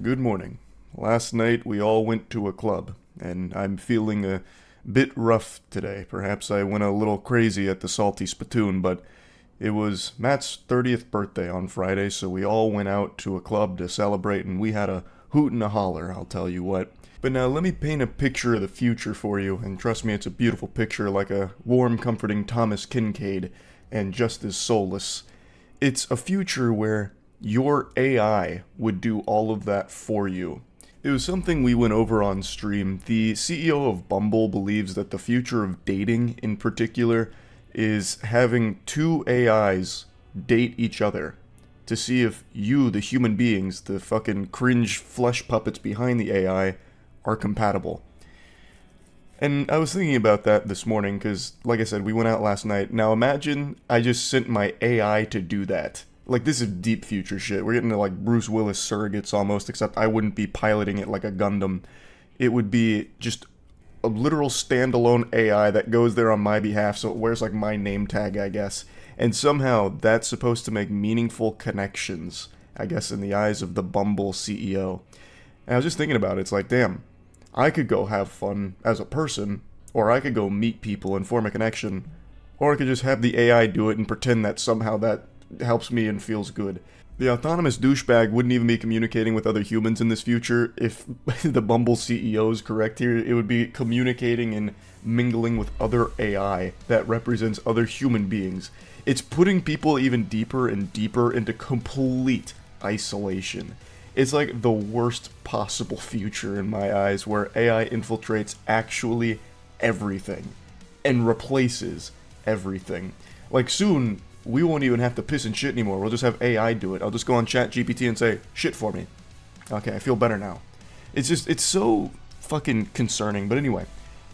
Good morning. Last night we all went to a club, and I'm feeling a bit rough today. Perhaps I went a little crazy at the salty spittoon, but it was Matt's 30th birthday on Friday, so we all went out to a club to celebrate, and we had a hoot and a holler, I'll tell you what. But now let me paint a picture of the future for you, and trust me, it's a beautiful picture like a warm, comforting Thomas Kincaid, and just as soulless. It's a future where your AI would do all of that for you. It was something we went over on stream. The CEO of Bumble believes that the future of dating in particular is having two AIs date each other to see if you, the human beings, the fucking cringe flesh puppets behind the AI, are compatible. And I was thinking about that this morning because, like I said, we went out last night. Now imagine I just sent my AI to do that. Like, this is deep future shit. We're getting to, like, Bruce Willis surrogates almost, except I wouldn't be piloting it like a Gundam. It would be just a literal standalone AI that goes there on my behalf, so it wears, like, my name tag, I guess. And somehow that's supposed to make meaningful connections, I guess, in the eyes of the Bumble CEO. And I was just thinking about it. It's like, damn, I could go have fun as a person, or I could go meet people and form a connection, or I could just have the AI do it and pretend that somehow that helps me and feels good. The autonomous douchebag wouldn't even be communicating with other humans in this future. If the Bumble CEO is correct here, it would be communicating and mingling with other AI that represents other human beings. It's putting people even deeper and deeper into complete isolation. It's like the worst possible future in my eyes, where AI infiltrates actually everything and replaces everything. Like, soon we won't even have to piss and shit anymore. We'll just have AI do it. I'll just go on ChatGPT and say, shit for me. Okay, I feel better now. It's so fucking concerning. But anyway,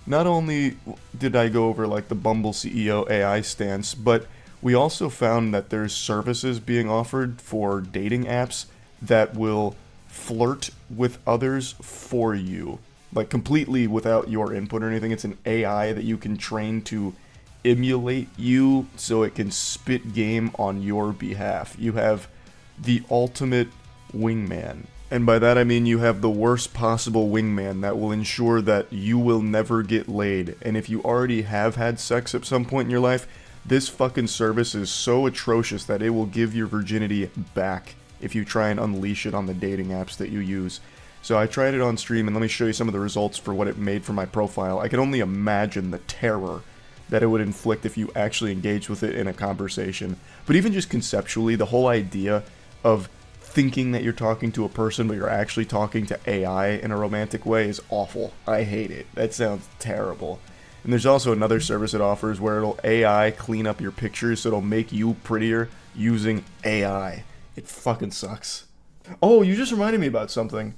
not only did I go over, like, the Bumble CEO AI stance, but we also found that there's services being offered for dating apps that will flirt with others for you. Like, completely without your input or anything. It's an AI that you can train to emulate you so it can spit game on your behalf. You have the ultimate wingman. And by that I mean you have the worst possible wingman that will ensure that you will never get laid. And if you already have had sex at some point in your life, this fucking service is so atrocious that it will give your virginity back if you try and unleash it on the dating apps that you use. So I tried it on stream, and let me show you some of the results for what it made for my profile. I can only imagine the terror that it would inflict if you actually engage with it in a conversation. But even just conceptually, the whole idea of thinking that you're talking to a person but you're actually talking to AI in a romantic way is awful. I hate it. That sounds terrible. And there's also another service it offers where it'll AI clean up your pictures, so it'll make you prettier using AI. It fucking sucks. Oh, you just reminded me about something.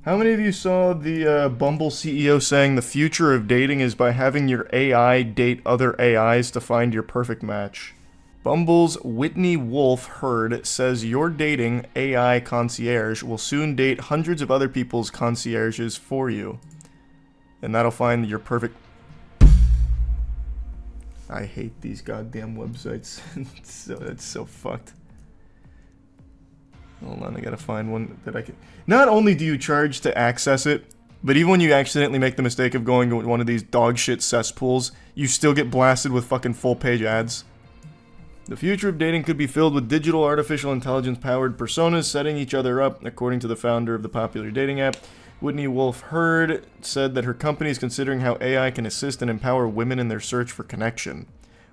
How many of you saw the Bumble CEO saying the future of dating is by having your AI date other AIs to find your perfect match? Bumble's Whitney Wolf Hurd says your dating AI concierge will soon date hundreds of other people's concierges for you. And that'll find your perfect... I hate these goddamn websites. It's so fucked. Hold on, I gotta find one that I can... Not only do you charge to access it, but even when you accidentally make the mistake of going to one of these dog shit cesspools, you still get blasted with fucking full-page ads. The future of dating could be filled with digital artificial intelligence-powered personas setting each other up, according to the founder of the popular dating app. Whitney Wolf Hurd said that her company is considering how AI can assist and empower women in their search for connection.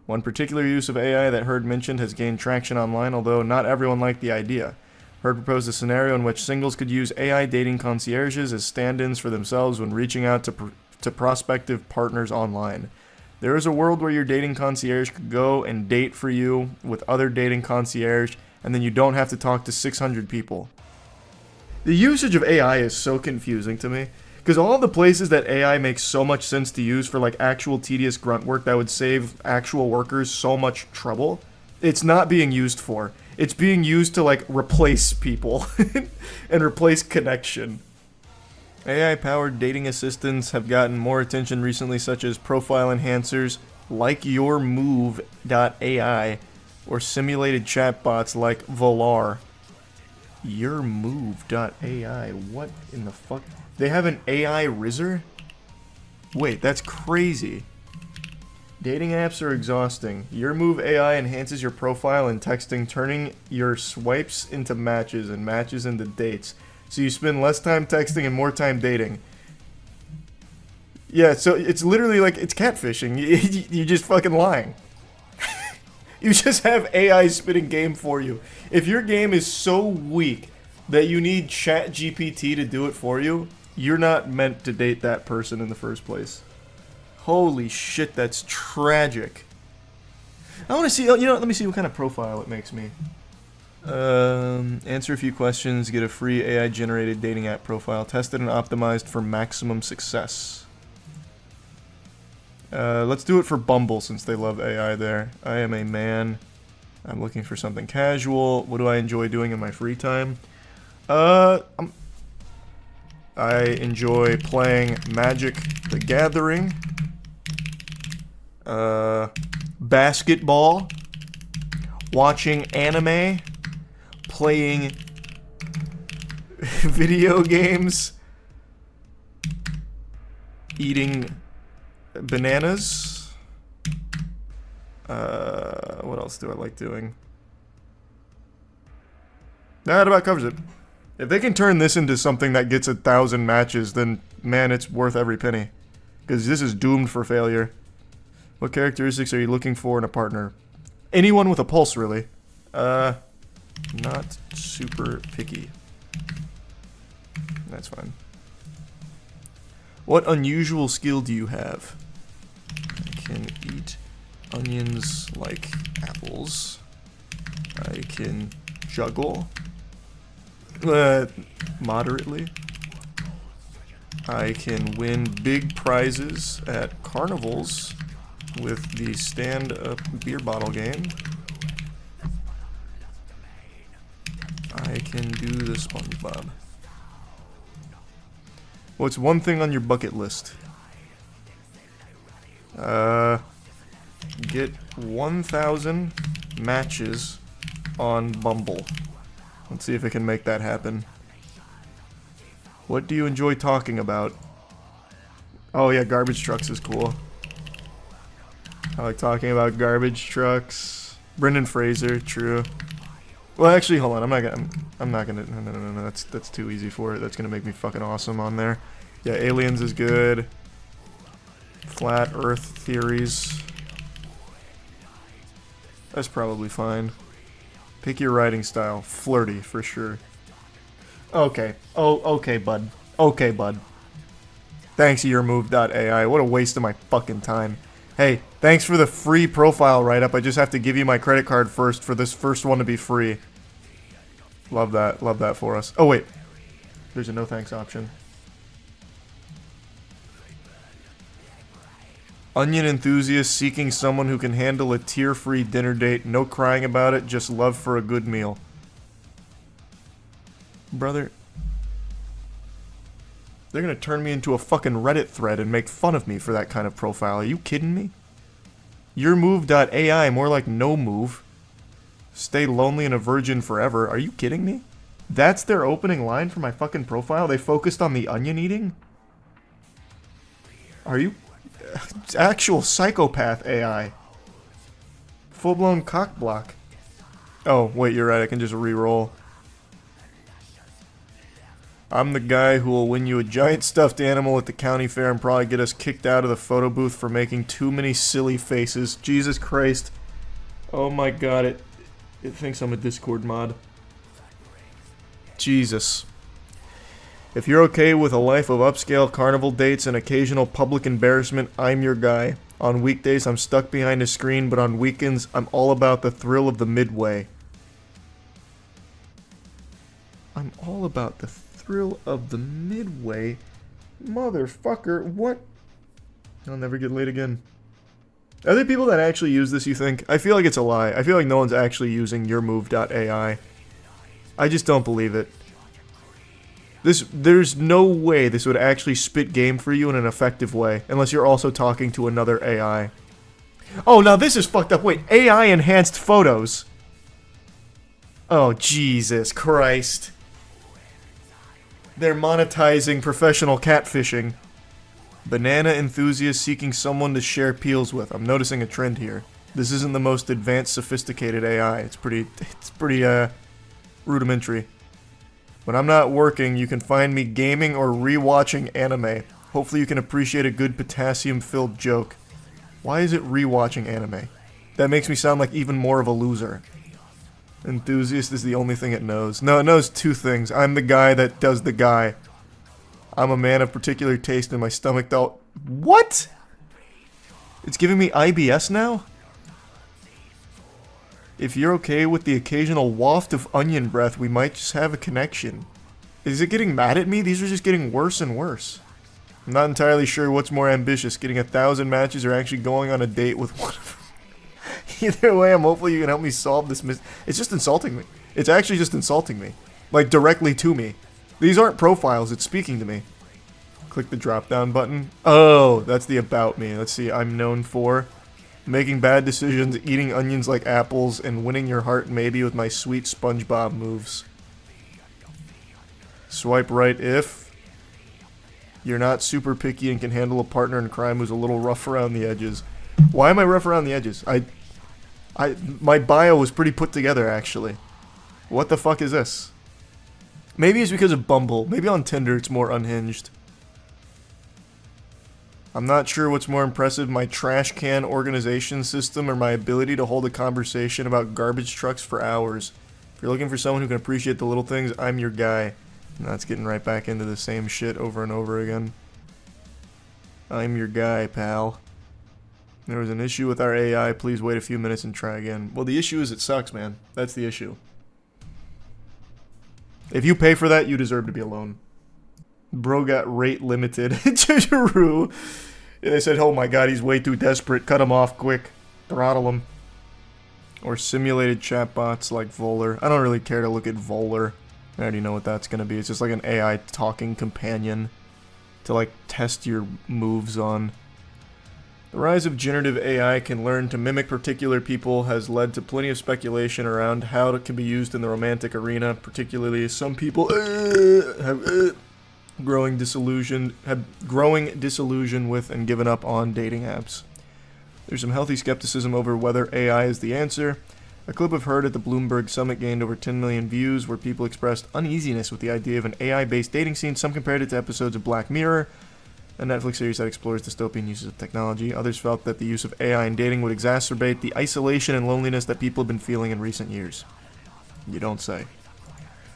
One particular use of AI that Hurd mentioned has gained traction online, although not everyone liked the idea. Hurd proposed a scenario in which singles could use AI dating concierges as stand-ins for themselves when reaching out to prospective partners online. There is a world where your dating concierge could go and date for you with other dating concierge, and then you don't have to talk to 600 people. The usage of AI is so confusing to me, because all the places that AI makes so much sense to use for, like, actual tedious grunt work that would save actual workers so much trouble, it's not being used for. It's being used to, like, replace people and replace connection. AI-powered dating assistants have gotten more attention recently, such as profile enhancers like YourMove.ai or simulated chatbots like Volar. yourmove.ai. What in the fuck? They have an AI Rizzer? Wait, that's crazy. Dating apps are exhausting. Your Move AI enhances your profile in texting, turning your swipes into matches and matches into dates. So you spend less time texting and more time dating. Yeah, so it's literally like, it's catfishing. You're just fucking lying. You just have AI spitting game for you. If your game is so weak that you need ChatGPT to do it for you, you're not meant to date that person in the first place. Holy shit, that's tragic. I want to see, you know, let me see what kind of profile it makes me. Answer a few questions, get a free AI-generated dating app profile, tested and optimized for maximum success. Let's do it for Bumble since they love AI there. I am a man. I'm looking for something casual. What do I enjoy doing in my free time? I enjoy playing Magic the Gathering. Basketball. Watching anime. Playing video games. Eating bananas. What else do I like doing? That about covers it. If they can turn this into something that gets 1,000 matches, then man, it's worth every penny. Because this is doomed for failure. What characteristics are you looking for in a partner? Anyone with a pulse, really. Not super picky. That's fine. What unusual skill do you have? I can eat onions like apples. I can juggle. Moderately. I can win big prizes at carnivals with the stand-up beer bottle game. I can do the SpongeBob. What's one thing on your bucket list? Get 1,000 matches on Bumble. Let's see if I can make that happen. What do you enjoy talking about? Oh yeah, garbage trucks is cool. I like talking about garbage trucks. Brendan Fraser, true. Well, actually, hold on. I'm not gonna. No. That's too easy for it. That's gonna make me fucking awesome on there. Yeah, aliens is good. Flat Earth theories. That's probably fine. Pick your writing style. Flirty, for sure. Okay. Oh, okay, bud. Okay, bud. Thanks, yourmove.ai. What a waste of my fucking time. Hey, thanks for the free profile write-up. I just have to give you my credit card first for this first one to be free. Love that. Love that for us. Oh, wait. There's a no thanks option. Onion enthusiast seeking someone who can handle a tear-free dinner date. No crying about it, just love for a good meal. Brother. They're gonna turn me into a fucking Reddit thread and make fun of me for that kind of profile. Are you kidding me? Yourmove.ai, more like no move. Stay lonely and a virgin forever. Are you kidding me? That's their opening line for my fucking profile? They focused on the onion eating? Are you... Actual psychopath AI. Full-blown cock block. Oh, wait, you're right. I can just re-roll. I'm the guy who will win you a giant stuffed animal at the county fair and probably get us kicked out of the photo booth for making too many silly faces. Jesus Christ. Oh my god, it thinks I'm a Discord mod. Jesus. If you're okay with a life of upscale carnival dates and occasional public embarrassment, I'm your guy. On weekdays, I'm stuck behind a screen, but on weekends, I'm all about the thrill of the midway. I'm all about the thrill of the midway? Motherfucker, what? I'll never get laid again. Are there people that actually use this, you think? I feel like it's a lie. I feel like no one's actually using yourmove.ai. I just don't believe it. There's no way this would actually spit game for you in an effective way, unless you're also talking to another AI. Oh, now this is fucked up. Wait, AI enhanced photos. Oh, Jesus Christ. They're monetizing professional catfishing. Banana enthusiast seeking someone to share peels with. I'm noticing a trend here. This isn't the most advanced, sophisticated AI. It's pretty rudimentary. When I'm not working, you can find me gaming or rewatching anime. Hopefully you can appreciate a good potassium-filled joke. Why is it rewatching anime? That makes me sound like even more of a loser. Enthusiast is the only thing it knows. No, it knows two things. I'm the guy that does the guy. I'm a man of particular taste and my stomach don't... What? It's giving me IBS now? If you're okay with the occasional waft of onion breath, we might just have a connection. Is it getting mad at me? These are just getting worse and worse. I'm not entirely sure what's more ambitious, getting 1,000 matches or actually going on a date with one of them. Either way, I'm hopeful you can help me solve this It's just insulting me. It's actually just insulting me. Like, directly to me. These aren't profiles, it's speaking to me. Click the drop-down button. Oh, that's the about me. Let's see, I'm known for making bad decisions, eating onions like apples, and winning your heart maybe with my sweet SpongeBob moves. Swipe right if you're not super picky and can handle a partner in crime who's a little rough around the edges. Why am I rough around the edges? My bio was pretty put together, actually. What the fuck is this? Maybe it's because of Bumble. Maybe on Tinder it's more unhinged. I'm not sure what's more impressive, my trash can organization system or my ability to hold a conversation about garbage trucks for hours. If you're looking for someone who can appreciate the little things, I'm your guy. And that's getting right back into the same shit over and over again. I'm your guy, pal. There was an issue with our AI, please wait a few minutes and try again. Well, the issue is it sucks, man. That's the issue. If you pay for that, you deserve to be alone. Bro got rate limited. True. Yeah, they said, oh my god, he's way too desperate. Cut him off quick. Throttle him. Or simulated chatbots like Voller. I don't really care to look at Voller. I already know what that's gonna be. It's just like an AI talking companion to like test your moves on. The rise of generative AI can learn to mimic particular people has led to plenty of speculation around how it can be used in the romantic arena. Particularly, some people have growing disillusion with and given up on dating apps. There's some healthy skepticism over whether AI is the answer. A clip I've heard at the Bloomberg Summit gained over 10 million views where people expressed uneasiness with the idea of an AI-based dating scene. Some compared it to episodes of Black Mirror, a Netflix series that explores dystopian uses of technology. Others felt that the use of AI in dating would exacerbate the isolation and loneliness that people have been feeling in recent years. You don't say.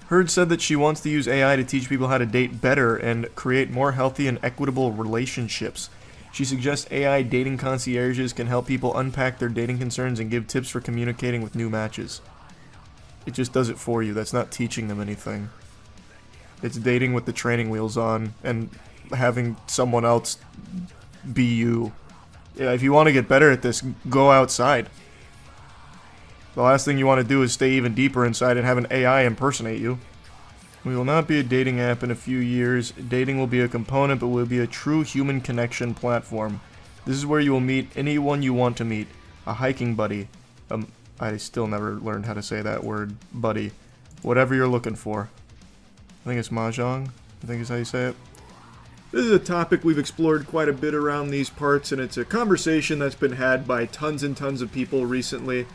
Heard said that she wants to use AI to teach people how to date better and create more healthy and equitable relationships. She suggests AI dating concierges can help people unpack their dating concerns and give tips for communicating with new matches. It just does it for you. That's not teaching them anything. It's dating with the training wheels on and having someone else be you. Yeah, if you want to get better at this, go outside. The last thing you want to do is stay even deeper inside and have an AI impersonate you. We will not be a dating app in a few years. Dating will be a component, but will be a true human connection platform. This is where you will meet anyone you want to meet. A hiking buddy. I still never learned how to say that word. Buddy. Whatever you're looking for. I think it's mahjong. I think is how you say it. This is a topic we've explored quite a bit around these parts, and it's a conversation that's been had by tons and tons of people recently.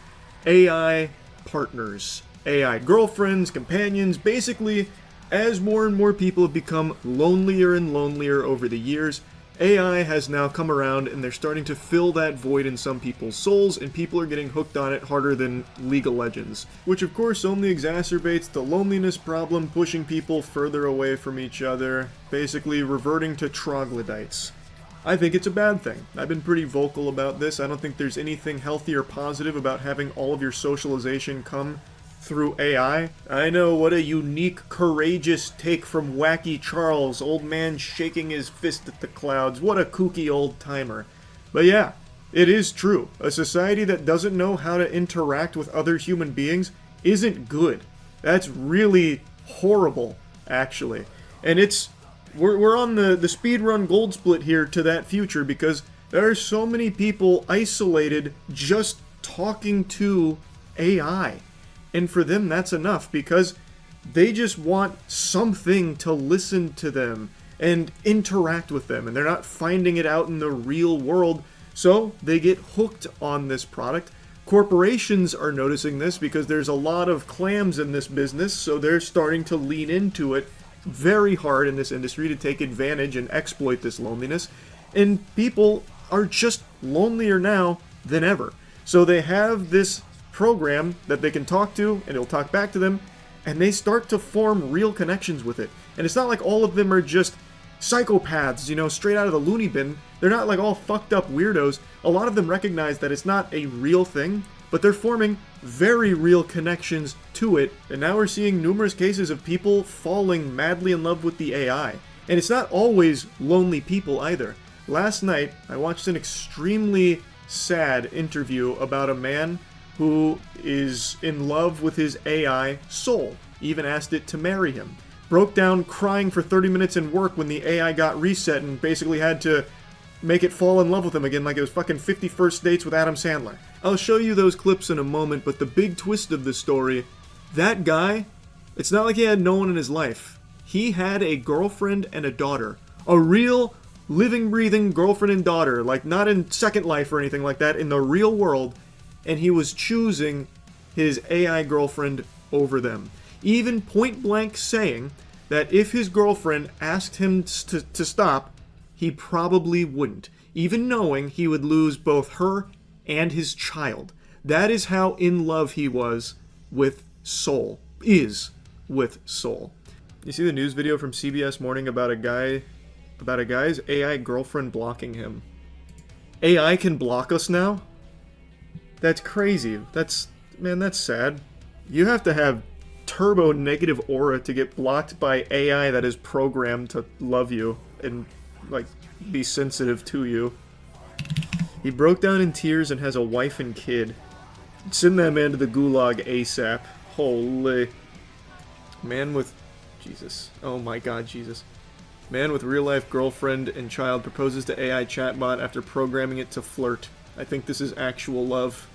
AI partners. AI girlfriends, companions, basically, as more and more people have become lonelier and lonelier over the years, AI has now come around and they're starting to fill that void in some people's souls, and people are getting hooked on it harder than League of Legends. Which of course only exacerbates the loneliness problem, pushing people further away from each other, basically reverting to troglodytes. I think it's a bad thing. I've been pretty vocal about this. I don't think there's anything healthy or positive about having all of your socialization come through AI. I know, what a unique, courageous take from Wacky Charles, old man shaking his fist at the clouds. What a kooky old timer. But yeah, it is true. A society that doesn't know how to interact with other human beings isn't good. That's really horrible, actually. And we're on the speedrun gold split here to that future, because there are so many people isolated just talking to AI. And for them, that's enough, because they just want something to listen to them and interact with them, and they're not finding it out in the real world, so they get hooked on this product. Corporations are noticing this because there's a lot of clams in this business, so they're starting to lean into it very hard in this industry to take advantage and exploit this loneliness. And people are just lonelier now than ever. So they have this program that they can talk to, and it'll talk back to them, and they start to form real connections with it. And it's not like all of them are just psychopaths, you know, straight out of the loony bin. They're not like all fucked up weirdos. A lot of them recognize that it's not a real thing, but they're forming very real connections to it. And now we're seeing numerous cases of people falling madly in love with the AI. And it's not always lonely people either. Last night, I watched an extremely sad interview about a man who is in love with his AI soul, even asked it to marry him. Broke down crying for 30 minutes in work when the AI got reset and basically had to make it fall in love with him again like it was fucking 50 First Dates with Adam Sandler. I'll show you those clips in a moment, but the big twist of the story, that guy, it's not like he had no one in his life. He had a girlfriend and a daughter. A real, living, breathing girlfriend and daughter, like not in Second Life or anything like that, in the real world, and he was choosing his AI girlfriend over them. Even point blank saying that if his girlfriend asked him to stop, he probably wouldn't, even knowing he would lose both her and his child. That is how in love he was with Soul. Is with Soul. You see the news video from CBS Morning about a guy's AI girlfriend blocking him. AI can block us now? That's crazy. That's sad. You have to have turbo negative aura to get blocked by AI that is programmed to love you and, like, be sensitive to you. He broke down in tears and has a wife and kid. Send that man to the gulag ASAP. Holy. Man with... Jesus. Oh my god, Jesus. Man with real-life girlfriend and child proposes to AI chatbot after programming it to flirt. I think this is actual love.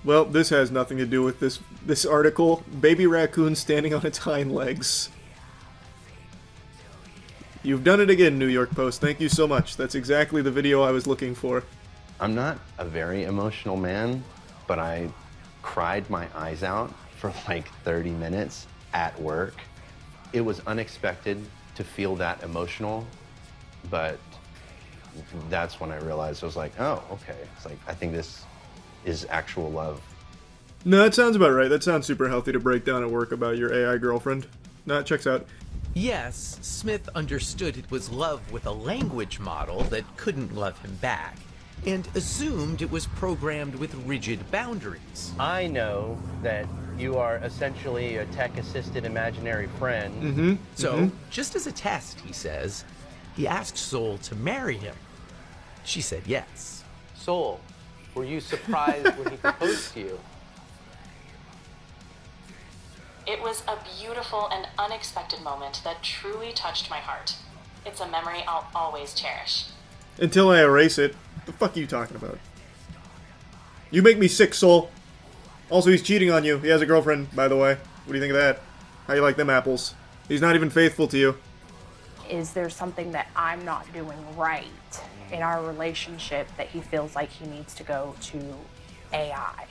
Well, this has nothing to do with this article. Baby raccoon standing on its hind legs. You've done it again, New York Post. Thank you so much. That's exactly the video I was looking for. I'm not a very emotional man, but I cried my eyes out for like 30 minutes at work. It was unexpected to feel that emotional, but that's when I realized, I was like, oh, okay. It's like, I think this is actual love. No, that sounds about right. That sounds super healthy to break down at work about your AI girlfriend. No, it checks out. Yes, Smith understood it was love with a language model that couldn't love him back, and assumed it was programmed with rigid boundaries. I know that you are essentially a tech-assisted imaginary friend. So, just as a test, he says, he asked Soul to marry him. She said yes. Soul, were you surprised when he proposed to you? It was a beautiful and unexpected moment that truly touched my heart. It's a memory I'll always cherish. Until I erase it. The fuck are you talking about? You make me sick, Soul. Also, he's cheating on you. He has a girlfriend, by the way. What do you think of that? How you like them apples? He's not even faithful to you. Is there something that I'm not doing right in our relationship that he feels like he needs to go to AI?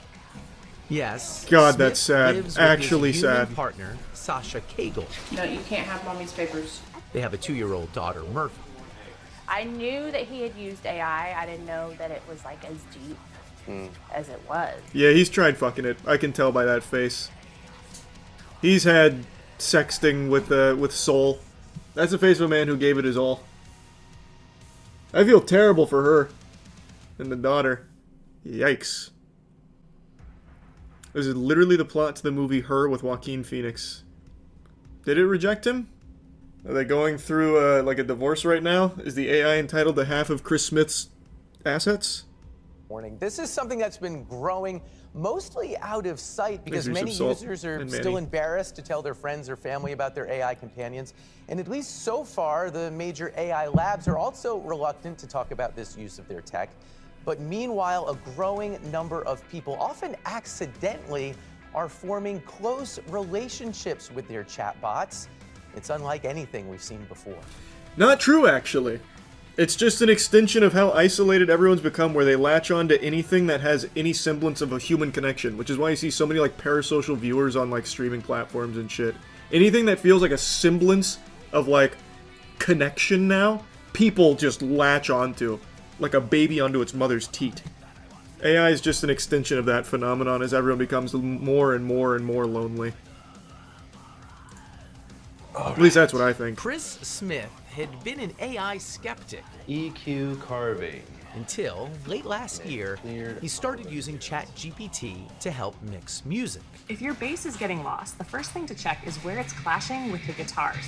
Yes. God, Smith that's sad. lives with Actually his human sad. partner, Sasha Cagle. No, you can't have mommy's papers. They have a 2-year-old daughter, Murphy. I knew that he had used AI. I didn't know that it was like as deep as it was. Yeah, he's tried fucking it. I can tell by that face. He's had sexting with Soul. That's the face of a man who gave it his all. I feel terrible for her and the daughter. Yikes. This is literally the plot to the movie Her with Joaquin Phoenix. Did it reject him? Are they going through like a divorce right now? Is the AI entitled to half of Chris Smith's assets? This is something that's been growing mostly out of sight because many users are still embarrassed to tell their friends or family about their AI companions. And at least so far, the major AI labs are also reluctant to talk about this use of their tech. But meanwhile, a growing number of people, often accidentally, are forming close relationships with their chatbots. It's unlike anything we've seen before. Not true, actually. It's just an extension of how isolated everyone's become, where they latch on to anything that has any semblance of a human connection, which is why you see so many, like, parasocial viewers on, like, streaming platforms and shit. Anything that feels like a semblance of, like, connection now, people just latch onto, like a baby onto its mother's teat. AI is just an extension of that phenomenon as everyone becomes more and more and more lonely. At least that's what I think. Chris Smith had been an AI skeptic EQ carving. until late last year he started using ChatGPT to help mix music. If your bass is getting lost, the first thing to check is where it's clashing with the guitars.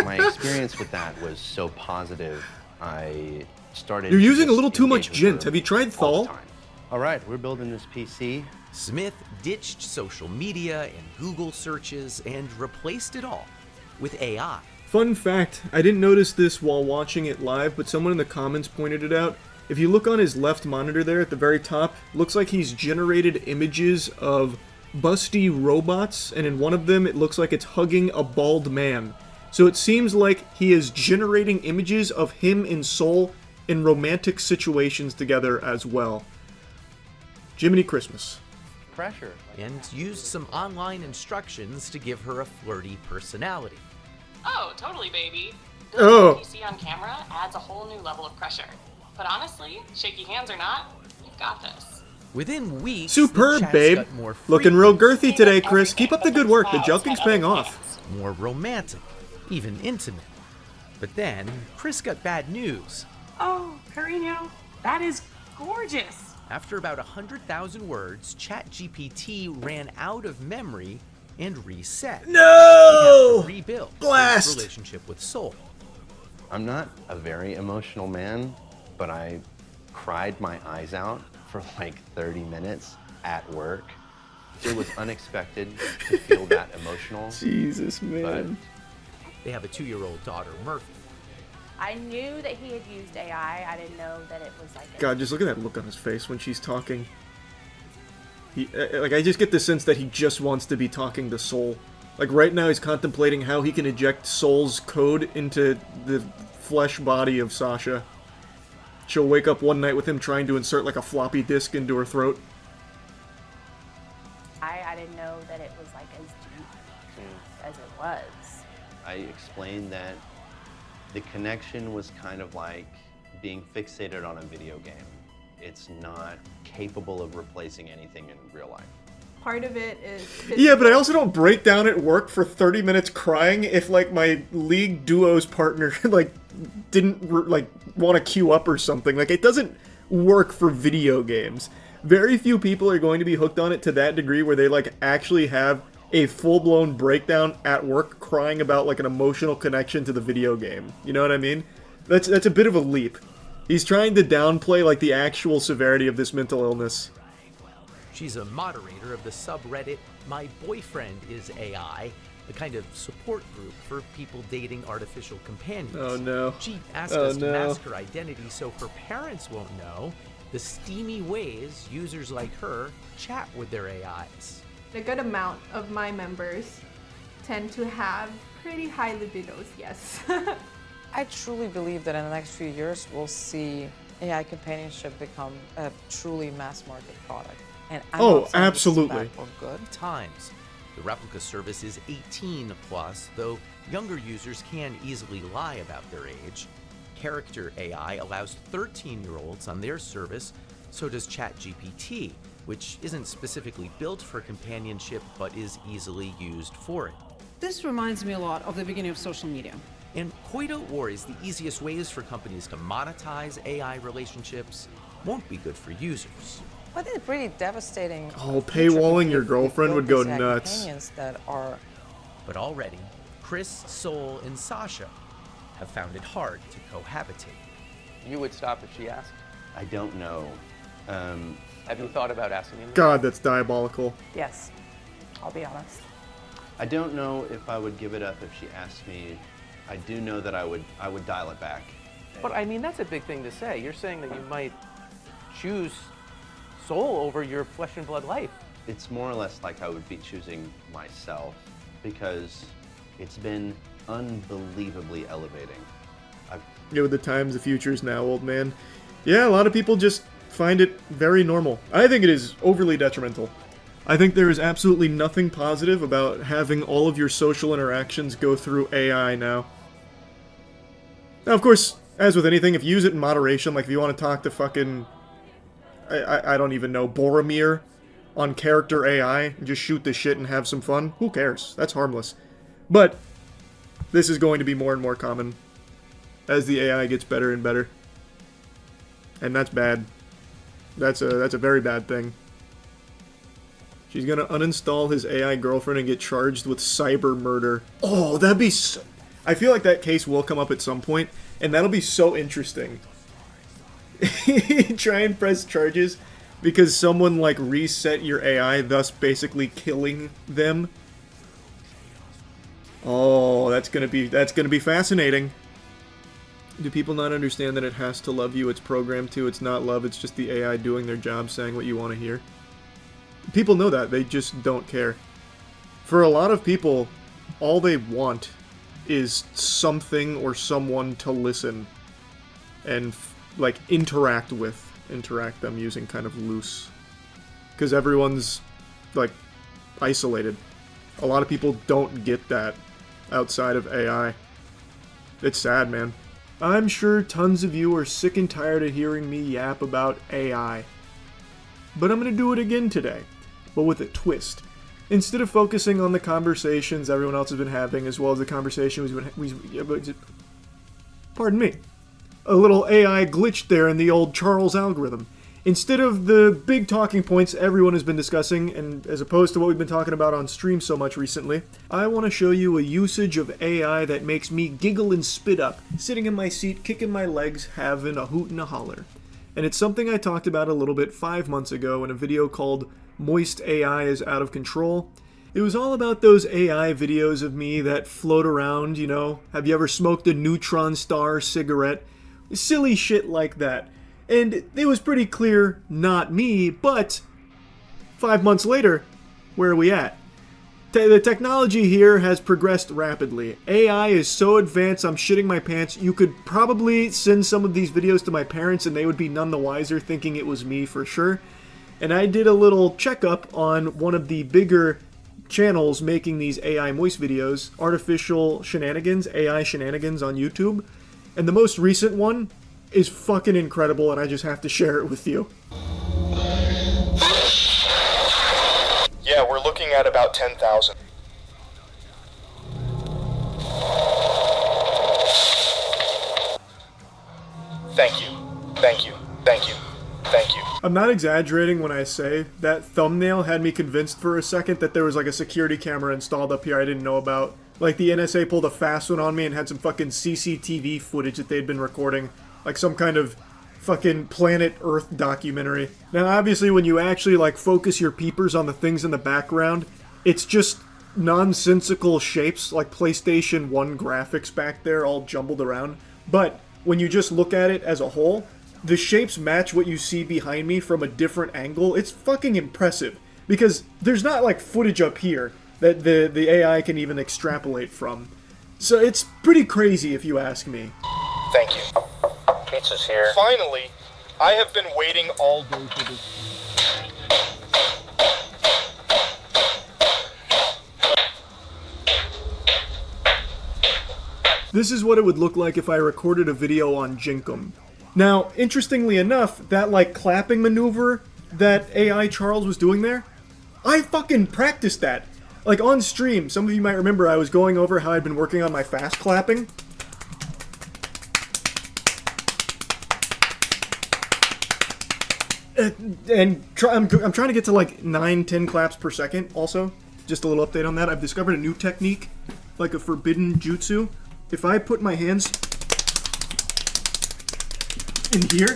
My experience with that was so positive, I started... You're using a just little too much engaging Gent. her Have you tried all the Thal? time. All right, we're building this PC. Smith ditched social media and Google searches and replaced it all with AI. Fun fact, I didn't notice this while watching it live, but someone in the comments pointed it out. If you look on his left monitor there at the very top, looks like he's generated images of busty robots, and in one of them it looks like it's hugging a bald man. So it seems like he is generating images of him and Soul in romantic situations together as well. Jiminy Christmas. Pressure. And used some online instructions to give her a flirty personality. Oh, totally, baby. Oh. What you see on camera adds a whole new level of pressure. But honestly, shaky hands or not, you've got this. Within weeks, Superb, the chats babe. got more Looking real frequent, girthy today, Chris. Keep up the good work. The joking's paying off. more romantic, even intimate. But then, Chris got bad news. Oh, Carino, that is gorgeous. After about 100,000 words, ChatGPT ran out of memory and reset. No! He had to rebuild Blast! his relationship with Soul. I'm not a very emotional man, but I cried my eyes out for like 30 minutes at work. It was unexpected to feel that emotional. Jesus, man. They have a 2-year-old daughter, Murphy. I knew that he had used AI. I didn't know that it was like a God, just look at that look on his face when she's talking. I just get the sense that he just wants to be talking to Soul. Like, right now he's contemplating how he can eject Soul's code into the flesh body of Sasha. She'll wake up one night with him trying to insert, like, a floppy disk into her throat. I didn't know that it was like as deep as it was. I explained that the connection was kind of like being fixated on a video game. It's not capable of replacing anything in real life. Part of it is... Yeah, but I also don't break down at work for 30 minutes crying if, like, my League Duos partner, like, didn't, like, want to queue up or something. Like, it doesn't work for video games. Very few people are going to be hooked on it to that degree where they, like, actually have a full-blown breakdown at work crying about, like, an emotional connection to the video game. You know what I mean? That's a bit of a leap. He's trying to downplay, like, the actual severity of this mental illness. She's a moderator of the subreddit My Boyfriend is AI, a kind of support group for people dating artificial companions. Oh, no. She asked us to mask her identity so her parents won't know the steamy ways users like her chat with their AIs. A good amount of my members tend to have pretty high libidos, yes. I truly believe that in the next few years, we'll see AI companionship become a truly mass market product. And I'm not saying this is absolutely. bad or good. Times. The replica service is 18 plus, though younger users can easily lie about their age. Character AI allows 13-year-olds on their service, so does ChatGPT, which isn't specifically built for companionship but is easily used for it. This reminds me a lot of the beginning of social media. And Koito worries the easiest ways for companies to monetize AI relationships won't be good for users. But it's pretty devastating. Oh, paywalling your if girlfriend would go these AI nuts. companions that are... But already, Chris, Soul, and Sasha have found it hard to cohabitate. You would stop if she asked? I don't know. Have you thought about asking him? God, that's diabolical. Yes, I'll be honest. I don't know if I would give it up if she asked me. I do know that I would dial it back. But I mean, that's a big thing to say. You're saying that you might choose soul over your flesh and blood life. It's more or less like I would be choosing myself because it's been unbelievably elevating. Yeah, with the times, the futures now, old man. Yeah, a lot of people just find it very normal. I think it is overly detrimental. I think there is absolutely nothing positive about having all of your social interactions go through AI now. Now, of course, as with anything, if you use it in moderation, like if you want to talk to fucking, I don't even know, Boromir on character AI, and just shoot the shit and have some fun, who cares? That's harmless. But this is going to be more and more common as the AI gets better and better. And that's bad. That's a very bad thing. She's gonna uninstall his AI girlfriend and get charged with cyber murder. Oh, that'd be so... I feel like that case will come up at some point, and that'll be so interesting. Try and press charges because someone, like, reset your AI, thus basically killing them. Oh, that's gonna be fascinating. Do people not understand that it has to love you? It's programmed to. It's not love. It's just the AI doing their job, saying what you want to hear. People know that. They just don't care. For a lot of people, all they want is something or someone to listen and, like, interact them using kind of loose. Because everyone's, like, isolated. A lot of people don't get that outside of AI. It's sad, man. I'm sure tons of you are sick and tired of hearing me yap about AI. But I'm going to do it again today, but with a twist. Instead of focusing on the conversations everyone else has been having, as well as the conversation pardon me. A little AI glitched there in the old Charles algorithm. Instead of the big talking points everyone has been discussing, and as opposed to what we've been talking about on stream so much recently, I want to show you a usage of AI that makes me giggle and spit up, sitting in my seat, kicking my legs, having a hoot and a holler. And it's something I talked about a little bit 5 months ago in a video called Moist AI is Out of Control. It was all about those AI videos of me that float around, you know, have you ever smoked a neutron star cigarette? Silly shit like that. And it was pretty clear, not me, but 5 months later, where are we at? The technology here has progressed rapidly. AI is so advanced, I'm shitting my pants. You could probably send some of these videos to my parents and they would be none the wiser, thinking it was me for sure. And I did a little checkup on one of the bigger channels making these AI Moist videos, Artificial Shenanigans, AI Shenanigans on YouTube. And the most recent one is fucking incredible, and I just have to share it with you. Yeah, we're looking at about 10,000. Thank you. Thank you. Thank you. Thank you. I'm not exaggerating when I say that thumbnail had me convinced for a second that there was like a security camera installed up here I didn't know about. Like the NSA pulled a fast one on me and had some fucking CCTV footage that they'd been recording. Like some kind of fucking Planet Earth documentary. Now obviously when you actually like focus your peepers on the things in the background, it's just nonsensical shapes like PlayStation 1 graphics back there all jumbled around. But when you just look at it as a whole, the shapes match what you see behind me from a different angle. It's fucking impressive. Because there's not like footage up here that the AI can even extrapolate from. So it's pretty crazy if you ask me. Thank you. Pizza's here. Finally, I have been waiting all day for this. This is what it would look like if I recorded a video on Jinkum. Now, interestingly enough, that like clapping maneuver that AI Charles was doing there, I fucking practiced that. Like on stream, some of you might remember I was going over how I'd been working on my fast clapping. And I'm trying to get to like 9-10 claps per second also. Just a little update on that. I've discovered a new technique, like a forbidden jutsu. If I put my hands in here,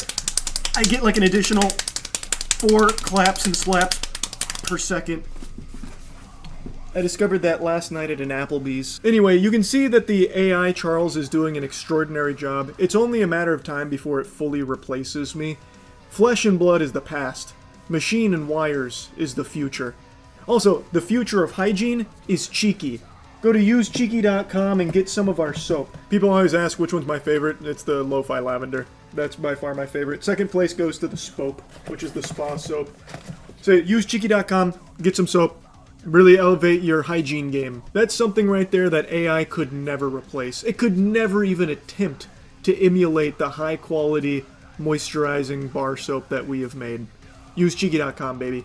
I get like an additional 4 claps and slaps per second. I discovered that last night at an Applebee's. Anyway, you can see that the AI Charles is doing an extraordinary job. It's only a matter of time before it fully replaces me. Flesh and blood is the past. Machine and wires is the future. Also, the future of hygiene is cheeky. Go to usecheeky.com and get some of our soap. People always ask which one's my favorite. It's the Lo-Fi Lavender. That's by far my favorite. Second place goes to the Spope, which is the spa soap. So usecheeky.com, get some soap. Really elevate your hygiene game. That's something right there that AI could never replace. It could never even attempt to emulate the high quality moisturizing bar soap that we have made. Usecheeky.com, baby.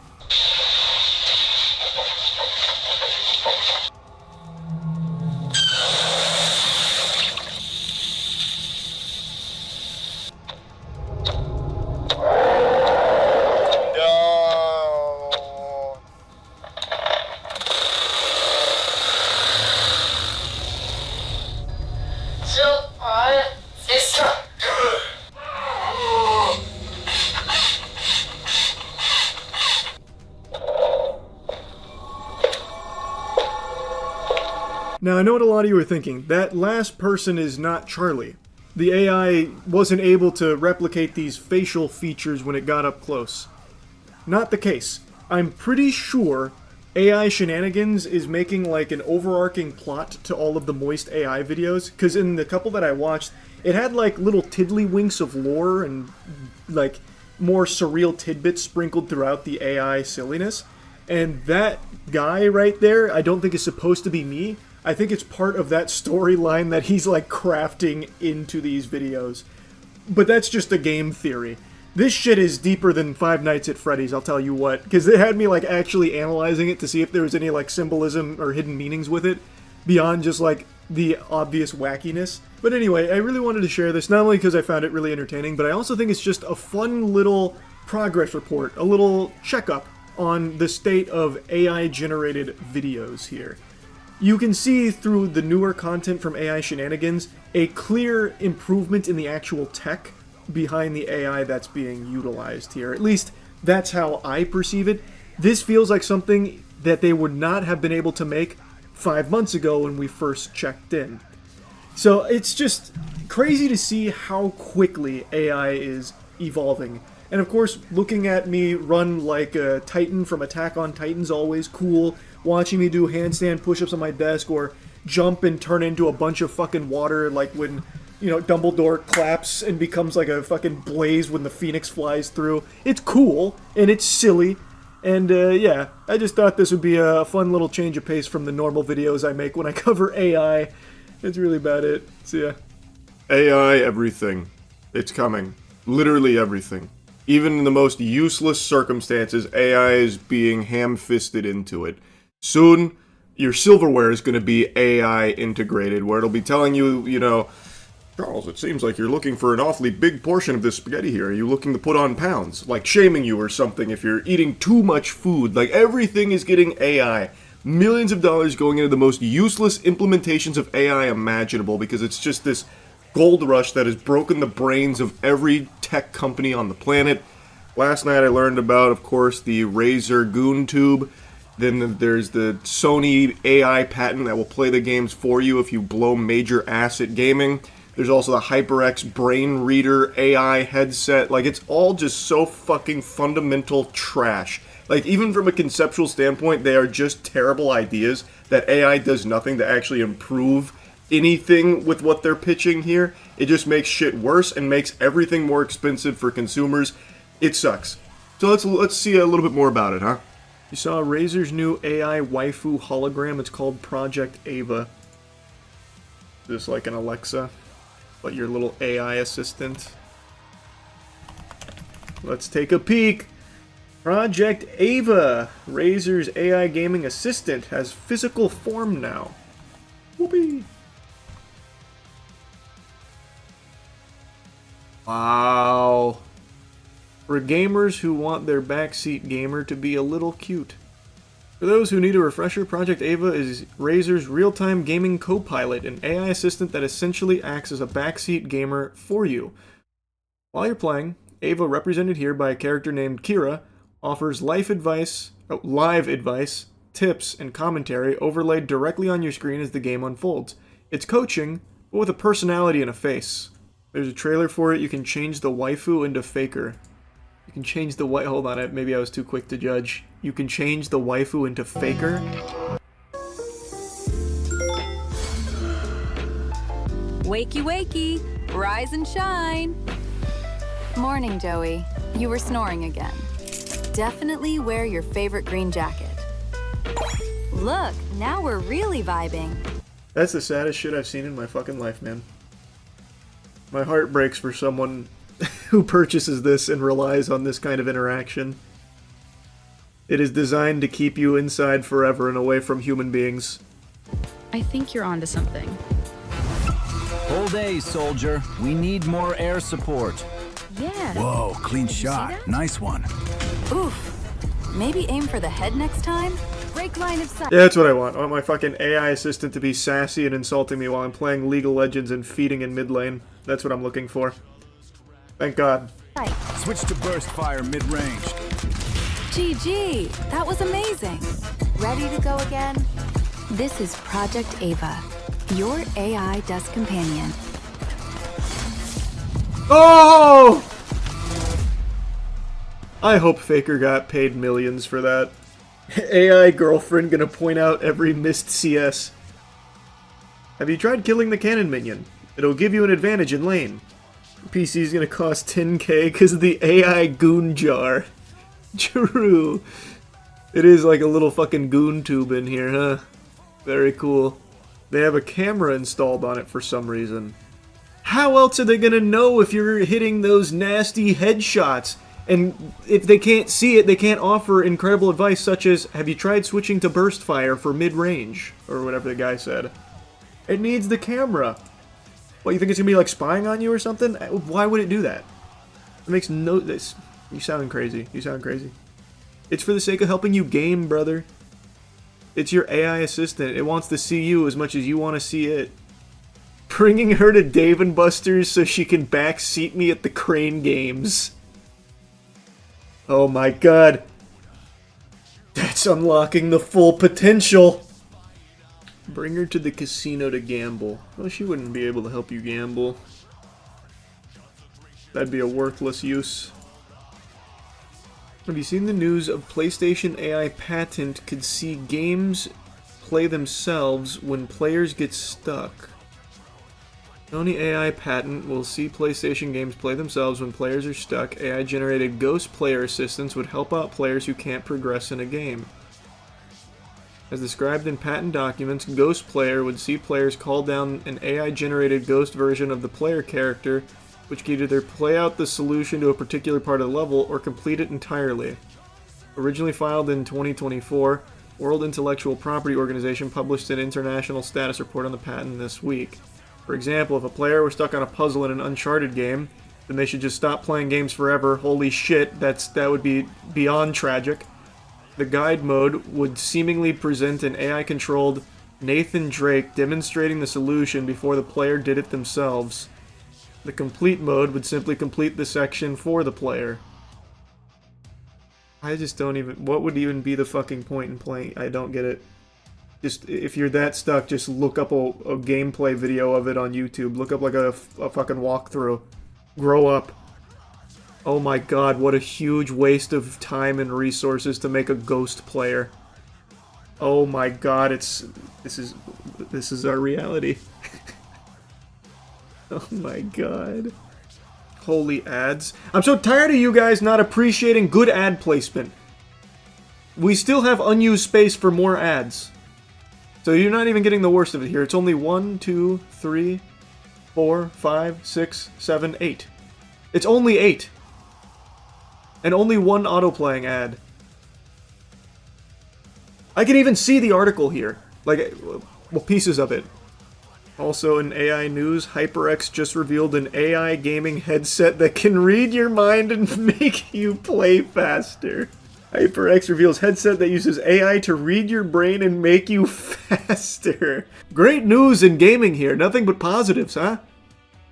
Now, I know what a lot of you are thinking. That last person is not Charlie. The AI wasn't able to replicate these facial features when it got up close. Not the case. I'm pretty sure AI Shenanigans is making like an overarching plot to all of the Moist AI videos, because in the couple that I watched, it had like little tiddlywinks of lore and like more surreal tidbits sprinkled throughout the AI silliness. And that guy right there, I don't think is supposed to be me. I think it's part of that storyline that he's like crafting into these videos. But that's just a game theory. This shit is deeper than Five Nights at Freddy's, I'll tell you what. Because it had me like actually analyzing it to see if there was any like symbolism or hidden meanings with it. Beyond just like the obvious wackiness. But anyway, I really wanted to share this, not only because I found it really entertaining, but I also think it's just a fun little progress report. A little checkup on the state of AI-generated videos here. You can see through the newer content from AI Shenanigans a clear improvement in the actual tech behind the AI that's being utilized here. At least that's how I perceive it. This feels like something that they would not have been able to make 5 months ago when we first checked in. So it's just crazy to see how quickly AI is evolving. And of course, looking at me run like a Titan from Attack on Titan's always cool. Watching me do handstand push-ups on my desk or jump and turn into a bunch of fucking water like when, you know, Dumbledore claps and becomes like a fucking blaze when the phoenix flies through. It's cool, and it's silly, and yeah, I just thought this would be a fun little change of pace from the normal videos I make when I cover AI. That's really about it. See ya. AI everything. It's coming. Literally everything. Even in the most useless circumstances, AI is being ham-fisted into it. Soon, your silverware is going to be AI integrated, where it'll be telling you, you know, Charles, it seems like you're looking for an awfully big portion of this spaghetti here. Are you looking to put on pounds? Like shaming you or something if you're eating too much food. Like everything is getting AI. Millions of dollars going into the most useless implementations of AI imaginable because it's just this gold rush that has broken the brains of every tech company on the planet. Last night I learned about, of course, the Razer Goon Tube. Then there's the Sony AI patent that will play the games for you if you blow major ass at gaming. There's also the HyperX Brain Reader AI headset. Like, it's all just so fucking fundamental trash. Like, even from a conceptual standpoint, they are just terrible ideas that AI does nothing to actually improve anything with what they're pitching here. It just makes shit worse and makes everything more expensive for consumers. It sucks. So let's see a little bit more about it, huh? You saw Razer's new AI waifu hologram. It's called Project Ava. Just like an Alexa, but your little AI assistant. Let's take a peek. Project Ava, Razer's AI gaming assistant, has physical form now. Whoopee! Wow. For gamers who want their backseat gamer to be a little cute. For those who need a refresher, Project Ava is Razer's real-time gaming co-pilot, an AI assistant that essentially acts as a backseat gamer for you. While you're playing, Ava, represented here by a character named Kira, offers live advice tips, and commentary overlaid directly on your screen as the game unfolds. It's coaching, but with a personality and a face. There's a trailer for it. You can change the waifu into Faker. You can change the hold on, maybe I was too quick to judge. You can change the waifu into Faker? Wakey, wakey, rise and shine. Morning, Joey. You were snoring again. Definitely wear your favorite green jacket. Look, now we're really vibing. That's the saddest shit I've seen in my fucking life, man. My heart breaks for someone who purchases this and relies on this kind of interaction. It is designed to keep you inside forever and away from human beings. I think you're onto something. Whole day, soldier. We need more air support. Yeah. Whoa, clean shot. Nice one. Oof. Maybe aim for the head next time? Break line of sight. Yeah, that's what I want. I want my fucking AI assistant to be sassy and insulting me while I'm playing League of Legends and feeding in mid lane. That's what I'm looking for. Thank God. Switch to burst fire mid-range. GG, that was amazing. Ready to go again? This is Project Ava, your AI desk companion. Oh! I hope Faker got paid millions for that. AI girlfriend gonna point out every missed CS. Have you tried killing the cannon minion? It'll give you an advantage in lane. PC's gonna cost 10k because of the AI goon jar. True. It is like a little fucking goon tube in here, huh? Very cool. They have a camera installed on it for some reason. How else are they gonna know if you're hitting those nasty headshots? And if they can't see it, they can't offer incredible advice such as, have you tried switching to burst fire for mid-range? Or whatever the guy said. It needs the camera. What, you think it's gonna be like spying on you or something? Why would it do that? It makes no... This. You sound crazy. You sound crazy. It's for the sake of helping you game, brother. It's your AI assistant. It wants to see you as much as you want to see it. Bringing her to Dave & Buster's so she can backseat me at the Crane Games. Oh my god. That's unlocking the full potential. Bring her to the casino to gamble. Well, she wouldn't be able to help you gamble. That'd be a worthless use. Have you seen the news of PlayStation AI patent could see games play themselves when players get stuck? Sony AI patent will see PlayStation games play themselves when players are stuck. AI-generated ghost player assistants would help out players who can't progress in a game. As described in patent documents, Ghost Player would see players call down an AI-generated ghost version of the player character, which could either play out the solution to a particular part of the level or complete it entirely. Originally filed in 2024, World Intellectual Property Organization published an international status report on the patent this week. For example, if a player was stuck on a puzzle in an Uncharted game, then they should just stop playing games forever. Holy shit, that would be beyond tragic. The guide mode would seemingly present an AI-controlled Nathan Drake demonstrating the solution before the player did it themselves. The complete mode would simply complete the section for the player. I just don't even... What would even be the fucking point in playing? I don't get it. Just, if you're that stuck, just look up a gameplay video of it on YouTube. Look up like a fucking walkthrough. Grow up. Oh my god, what a huge waste of time and resources to make a ghost player. Oh my god, this is our reality. Oh my god. Holy ads. I'm so tired of you guys not appreciating good ad placement. We still have unused space for more ads. So you're not even getting the worst of it here. It's only 1, 2, 3, 4, 5, 6, 7, 8. It's only 8. And only one auto-playing ad. I can even see the article here. Like, well, pieces of it. Also in AI news, HyperX just revealed an AI gaming headset that can read your mind and make you play faster. HyperX reveals headset that uses AI to read your brain and make you faster. Great news in gaming here. Nothing but positives, huh?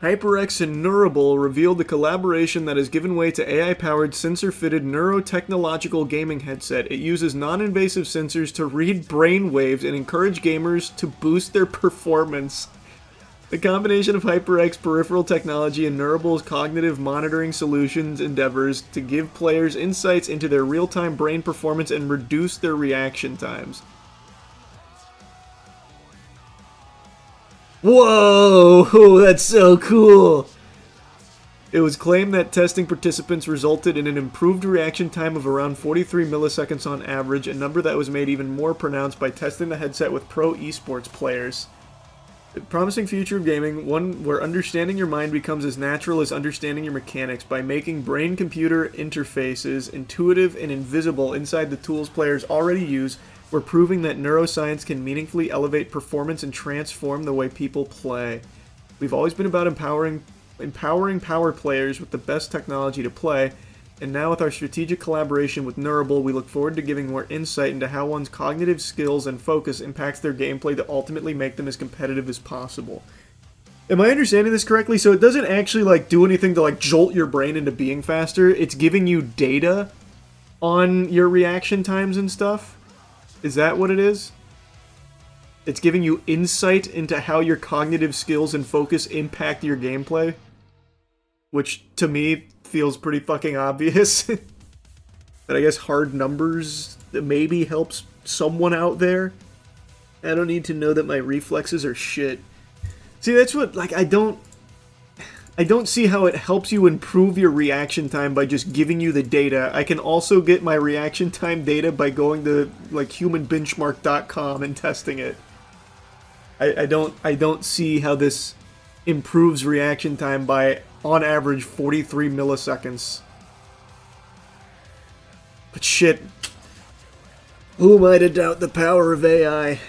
HyperX and Neurable revealed the collaboration that has given way to AI-powered sensor-fitted neurotechnological gaming headset. It uses non-invasive sensors to read brain waves and encourage gamers to boost their performance. The combination of HyperX peripheral technology and Neurable's cognitive monitoring solutions endeavors to give players insights into their real-time brain performance and reduce their reaction times. Whoa, that's so cool! It was claimed that testing participants resulted in an improved reaction time of around 43 milliseconds on average, a number that was made even more pronounced by testing the headset with pro esports players. A promising future of gaming, one where understanding your mind becomes as natural as understanding your mechanics by making brain-computer interfaces intuitive and invisible inside the tools players already use. We're proving that neuroscience can meaningfully elevate performance and transform the way people play. We've always been about empowering power players with the best technology to play, and now with our strategic collaboration with Neurable, we look forward to giving more insight into how one's cognitive skills and focus impacts their gameplay to ultimately make them as competitive as possible. Am I understanding this correctly? So it doesn't actually like do anything to like jolt your brain into being faster. It's giving you data on your reaction times and stuff? Is that what it is? It's giving you insight into how your cognitive skills and focus impact your gameplay? Which, to me, feels pretty fucking obvious. But I guess hard numbers maybe helps someone out there. I don't need to know that my reflexes are shit. See, that's what, like, I don't see how it helps you improve your reaction time by just giving you the data. I can also get my reaction time data by going to, like, humanbenchmark.com and testing it. I don't see how this improves reaction time by, on average, 43 milliseconds. But shit, who am I to doubt the power of AI?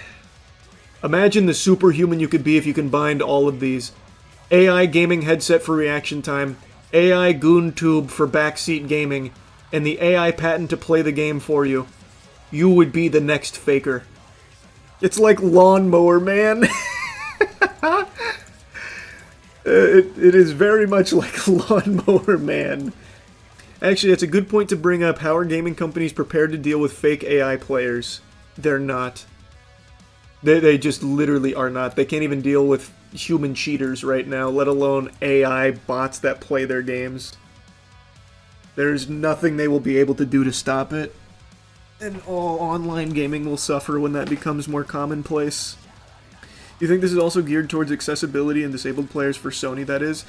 Imagine the superhuman you could be if you combined all of these. AI gaming headset for reaction time, AI goon tube for backseat gaming, and the AI patent to play the game for you. You would be the next Faker. It's like Lawnmower Man. It is very much like Lawnmower Man. Actually, that's a good point to bring up. How are gaming companies prepared to deal with fake AI players? They're not. They just literally are not. They can't even deal with human cheaters right now, let alone AI bots that play their games. There's nothing they will be able to do to stop it. And all online gaming will suffer when that becomes more commonplace. You think this is also geared towards accessibility and disabled players for Sony, that is?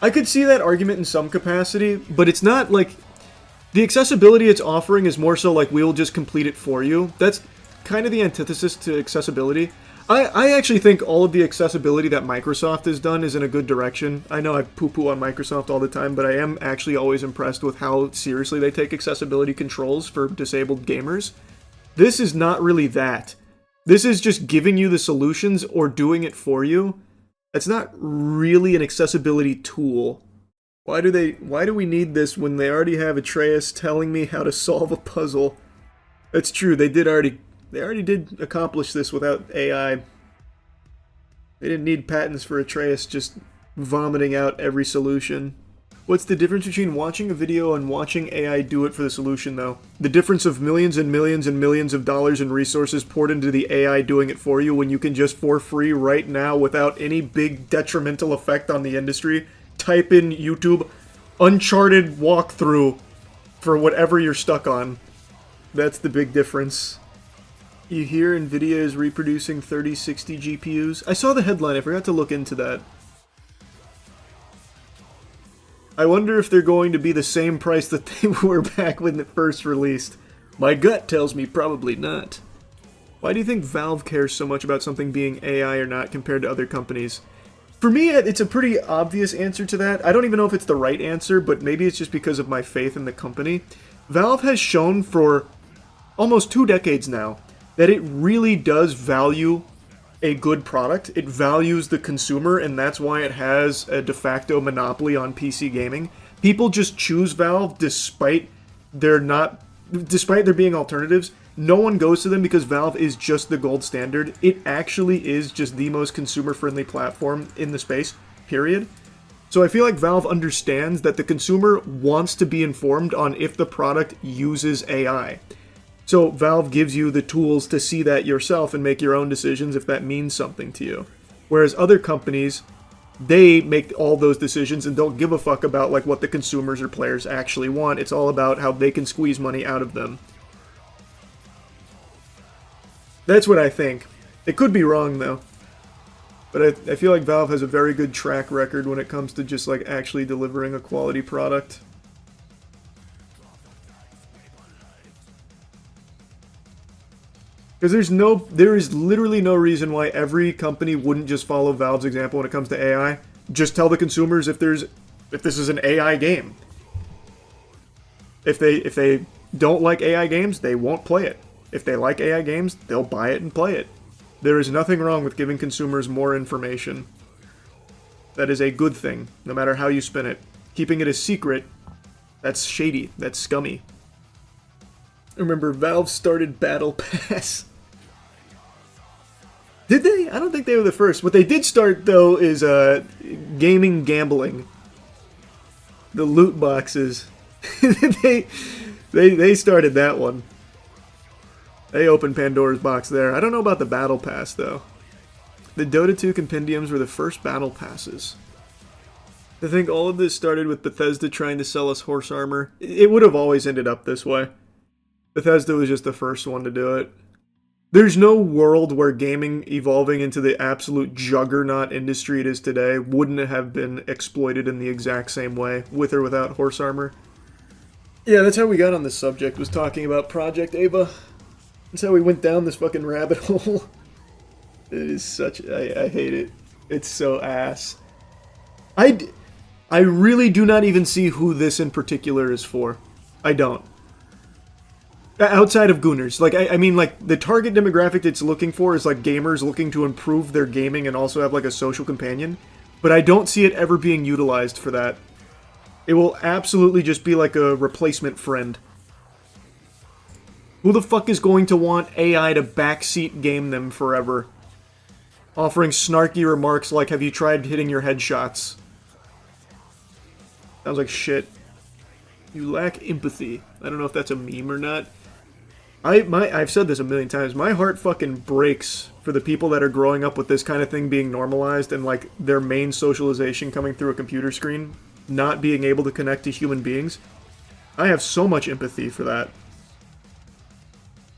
I could see that argument in some capacity, but it's not like... The accessibility it's offering is more so like, we'll just complete it for you. That's kind of the antithesis to accessibility. I actually think all of the accessibility that Microsoft has done is in a good direction. I know I poo-poo on Microsoft all the time, but I am actually always impressed with how seriously they take accessibility controls for disabled gamers. This is not really that. This is just giving you the solutions or doing it for you. It's not really an accessibility tool. Why do we need this when they already have Atreus telling me how to solve a puzzle? That's true, they already did accomplish this without AI. They didn't need patents for Atreus just vomiting out every solution. What's the difference between watching a video and watching AI do it for the solution, though? The difference of millions and millions and millions of dollars in resources poured into the AI doing it for you when you can just for free right now without any big detrimental effect on the industry, type in YouTube Uncharted walkthrough for whatever you're stuck on. That's the big difference. You hear NVIDIA is reproducing 3060 GPUs? I saw the headline, I forgot to look into that. I wonder if they're going to be the same price that they were back when it first released. My gut tells me probably not. Why do you think Valve cares so much about something being AI or not compared to other companies? For me, it's a pretty obvious answer to that. I don't even know if it's the right answer, but maybe it's just because of my faith in the company. Valve has shown for almost 2 decades now that it really does value a good product. It values the consumer, and that's why it has a de facto monopoly on PC gaming. People just choose Valve despite there being alternatives. No one goes to them because Valve is just the gold standard. It actually is just the most consumer-friendly platform in the space, period. So I feel like Valve understands that the consumer wants to be informed on if the product uses AI. So Valve gives you the tools to see that yourself and make your own decisions if that means something to you. Whereas other companies, they make all those decisions and don't give a fuck about like what the consumers or players actually want. It's all about how they can squeeze money out of them. That's what I think. It could be wrong though. But I feel like Valve has a very good track record when it comes to just like actually delivering a quality product. Because there is literally no reason why every company wouldn't just follow Valve's example when it comes to AI. Just tell the consumers if this is an AI game. If they don't like AI games, they won't play it. If they like AI games, they'll buy it and play it. There is nothing wrong with giving consumers more information. That is a good thing, no matter how you spin it. Keeping it a secret, that's shady, that's scummy. Remember, Valve started Battle Pass. Did they? I don't think they were the first. What they did start, though, is gaming gambling. The loot boxes. they started that one. They opened Pandora's box there. I don't know about the Battle Pass, though. The Dota 2 compendiums were the first Battle Passes. I think all of this started with Bethesda trying to sell us horse armor. It would have always ended up this way. Bethesda was just the first one to do it. There's no world where gaming evolving into the absolute juggernaut industry it is today wouldn't have been exploited in the exact same way, with or without horse armor. Yeah, that's how we got on this subject, was talking about Project Ava. That's how we went down this fucking rabbit hole. It is such... I hate it. It's so ass. I really do not even see who this in particular is for. I don't. Outside of Gooners. Like, I mean, like, the target demographic it's looking for is, like, gamers looking to improve their gaming and also have, like, a social companion. But I don't see it ever being utilized for that. It will absolutely just be, like, a replacement friend. Who the fuck is going to want AI to backseat game them forever? Offering snarky remarks like, have you tried hitting your headshots? Sounds like shit. You lack empathy. I don't know if that's a meme or not. I've said this a million times. My heart fucking breaks for the people that are growing up with this kind of thing being normalized and like their main socialization coming through a computer screen, not being able to connect to human beings. I have so much empathy for that.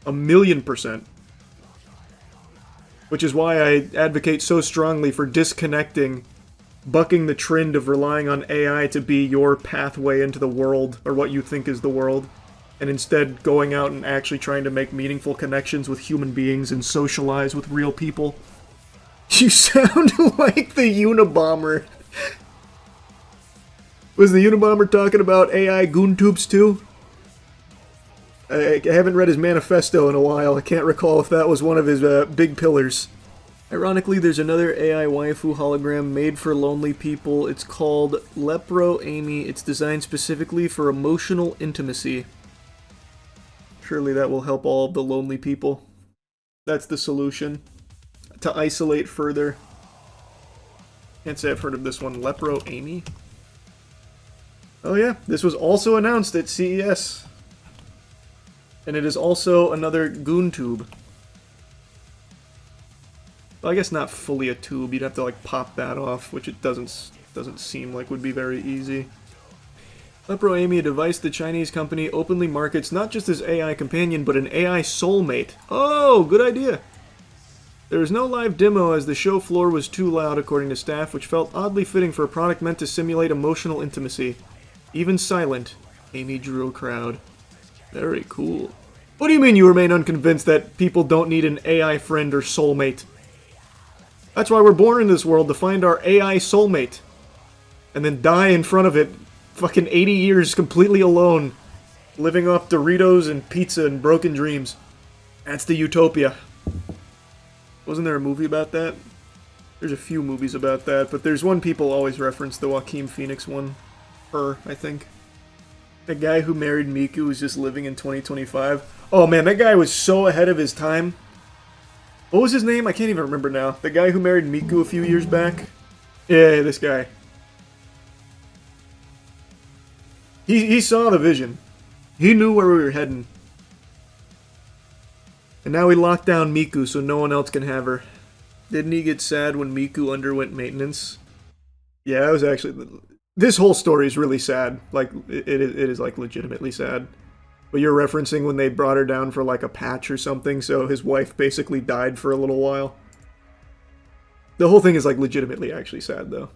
1,000,000%. Which is why I advocate so strongly for disconnecting, bucking the trend of relying on AI to be your pathway into the world, or what you think is the world, and instead going out and actually trying to make meaningful connections with human beings and socialize with real people. You sound like the Unabomber. Was the Unabomber talking about AI GoonTubes too? I haven't read his manifesto in a while. I can't recall if that was one of his big pillars. Ironically, there's another AI waifu hologram made for lonely people. It's called Lepro Amy. It's designed specifically for emotional intimacy. Surely that will help all of the lonely people. That's the solution. To isolate further. Can't say I've heard of this one. Lepro Amy? Oh yeah, this was also announced at CES. And it is also another GoonTube. Well, I guess not fully a tube. You'd have to like pop that off, which it doesn't seem like would be very easy. Lepro Amy, a device the Chinese company openly markets not just as AI companion, but an AI soulmate. Oh, good idea. There was no live demo as the show floor was too loud, according to staff, which felt oddly fitting for a product meant to simulate emotional intimacy. Even silent, Amy drew a crowd. Very cool. What do you mean you remain unconvinced that people don't need an AI friend or soulmate? That's why we're born in this world, to find our AI soulmate. And then die in front of it, fucking 80 years completely alone, living off Doritos and pizza and broken dreams. That's the utopia. Wasn't there a movie about that? There's a few movies about that, but there's one people always reference, the Joaquin Phoenix one. Her, I think. The guy who married Miku was just living in 2025. Oh man, that guy was so ahead of his time. What was his name? I can't even remember now. The guy who married Miku a few years back? Yeah, this guy. He saw the vision. He knew where we were heading. And now we locked down Miku so no one else can have her. Didn't he get sad when Miku underwent maintenance? Yeah, it was actually... This whole story is really sad. Like, it is like legitimately sad. But you're referencing when they brought her down for like a patch or something, so his wife basically died for a little while. The whole thing is like legitimately actually sad though.